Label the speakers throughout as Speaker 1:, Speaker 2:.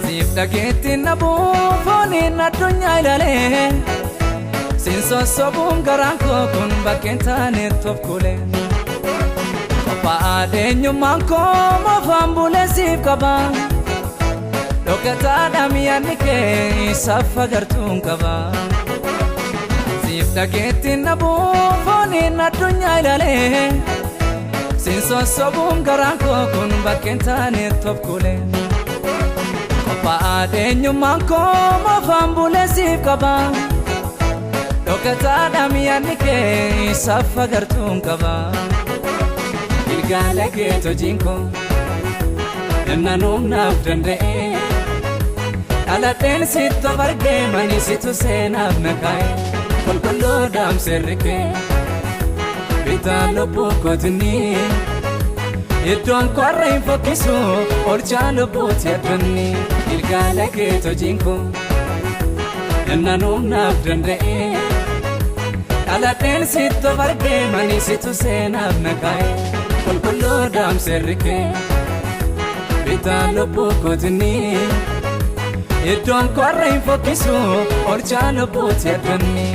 Speaker 1: Siif dhageetti na buufooni na addunyaa ilaale Sin sossobuun garaan koo kun bakkeen taanetti of kuule Kophaa eenyummaan koo moofaan bulee siif qaba Dhokataadha miyaanni kee isaaf agartuun qaba Siif dhageetti na buufooni na addunyaa ilaale Sin sossobuun garaan koo kun bakkeen taanetti of kuule Kophaa eenyummaan koo moofaan bulee siif qaba Dhokataadha miyaanni kee isaaf agartuun qaba Ilgaala kee hojiin koo Nannuun naaf danda'e Dhaladheen sitti of argee mani situ seenaaf na kaa'e Qulqulluu daamseerri kee Bitaa lubbuu kootinni Iddoon kwarra hin fokkisu Orjaa lubbuutti addunni Ilgaala kee hojiin koo Nannuun naaf danda'e Dhaladheen sitti of argee mani situ seenaaf na kaa'e Qulqulluu daamseerri kee Bitaa lubbuu kootinni Iddoon kwarra hin fokkisu Orjaa lubbuutti addunni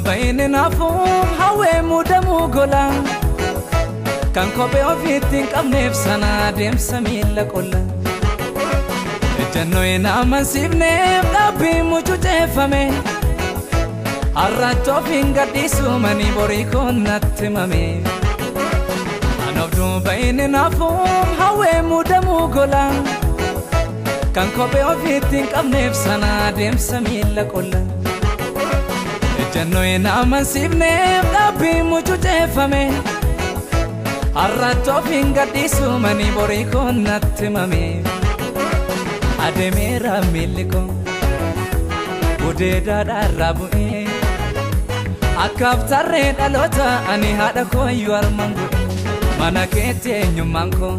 Speaker 1: Baini nafuun hawwee muudamuu gola Kan kophee ofiitti hin qabneef sana deemsa miila qolla Ejjennoo hin amansiifneef dhaabbii mucuceeffame Har'aatti of hin gadhiisu manii borii koon natti himame Anobduu baini nafuun hawwee muudamuu gola Kan kophee ofiitti hin qabneef sana deemsa miila qolla Ejjennoo hin amansiifneef dhaabbii mucuceeffame Har'aatti of hin gadhiisu manii borii koon natti himame Adeemeera miilli koo Gudeedaadhaarraa bu'ee Akka abtarree dhaloota ani haadha koo iyyuu armaan bu'e Mana keetti eenyummaan koo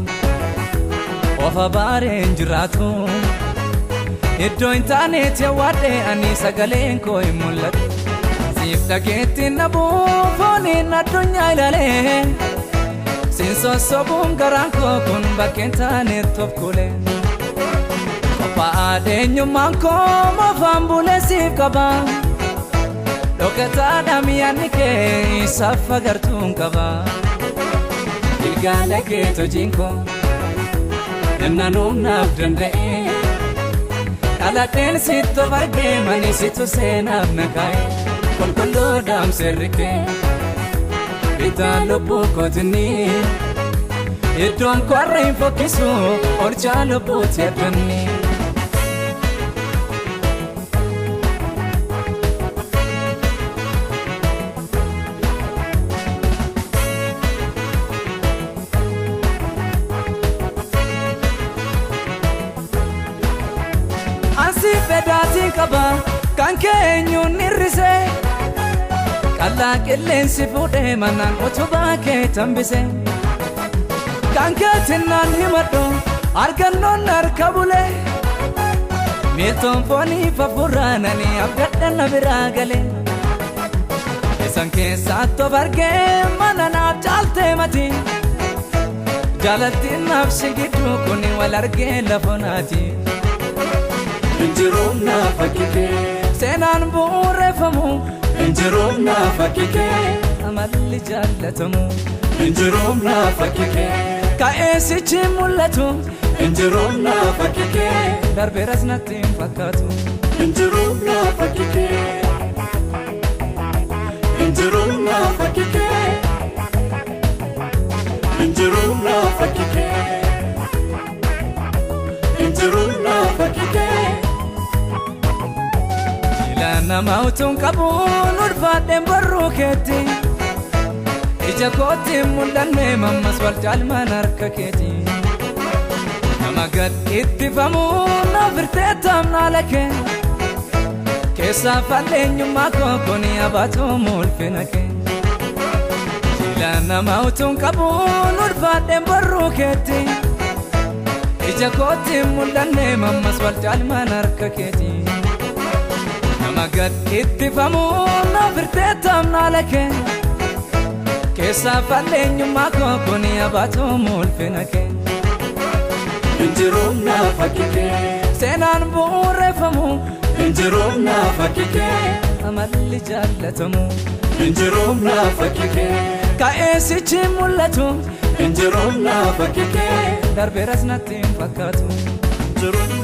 Speaker 1: Of abaareen jiraatu Iddoo hin taanetti hawwaadhe ani sagaleen koo hin mul'atu Siif dhageetti na buufooni na addunyaa ilaale Sin sossobuun garaan koo kun bakkeen taanetti of kuule Kophaa eenyummaan koo moofaan bulee siif qaba Dhokataadha miyaanni kee isaaf agartuun qaba Ilgaala kee hojiin koo Nannuun naaf danda'e Dhaladheen sitti of argee mani situ seenaaf na kaa'e Qulqulluu daamseerri kee Bitaa lubbuu kootinni Iddoon kwarra hin fokkisu Orjaa lubbuutti addunni Ansi fedhaatiin qaba Kan keenyuun hir'ise Kallaa qilleensi fuudhee manaan utubaa kee tambise Kan keetinnaan himadhu argannoon harka bule Miiltoon foonii fafurraananii abdadha na biraa gale Isan keessaatti of argee mana naaf caaltee mati Jaalattiin naaf shigiddu kuni wal argee lafonaati Injiruun naaf hakkikee Seenaan bu'uureffamu Injiruun naaf hakkikee Amalli jaallatamu Injiruun naaf hakkikee Ka'eessichi mul'atu Injiruun naaf hakkikee Darbeeras natti hin fakkaatu Injiruun naaf hakkikee Injiruun naaf hakkikee Injiruun naaf hakkikee Injiruun naaf hakkikee Nama utuun qabuun ulfaadheen barruu keetti Ija kootti mul'anne mammas wal caalmaan harka keeti Nama gad ittifamuun naaf irtee taamnaa lake keessa falleenyummaa koo kuni abaatoo mul'ina kee Ilana mautun qabuun ulfaadheen barruu keetti Ija kootti mul'anne mammas wal caalmaan harka keeti Nama gad ittifamuun na firtee taamnaa lakee Keessa falleenyummaa koo kuni abaatoo mul'ina kee Injiruun na fakkikee Seenaan bu'uureffamu Injiruun na fakkikee Amalli jaallatamu Injiruun na fakkikee Ka'eesichi mul'atu Injiruun na fakkikee Darbeeras natti hin fakkaatu Injiruun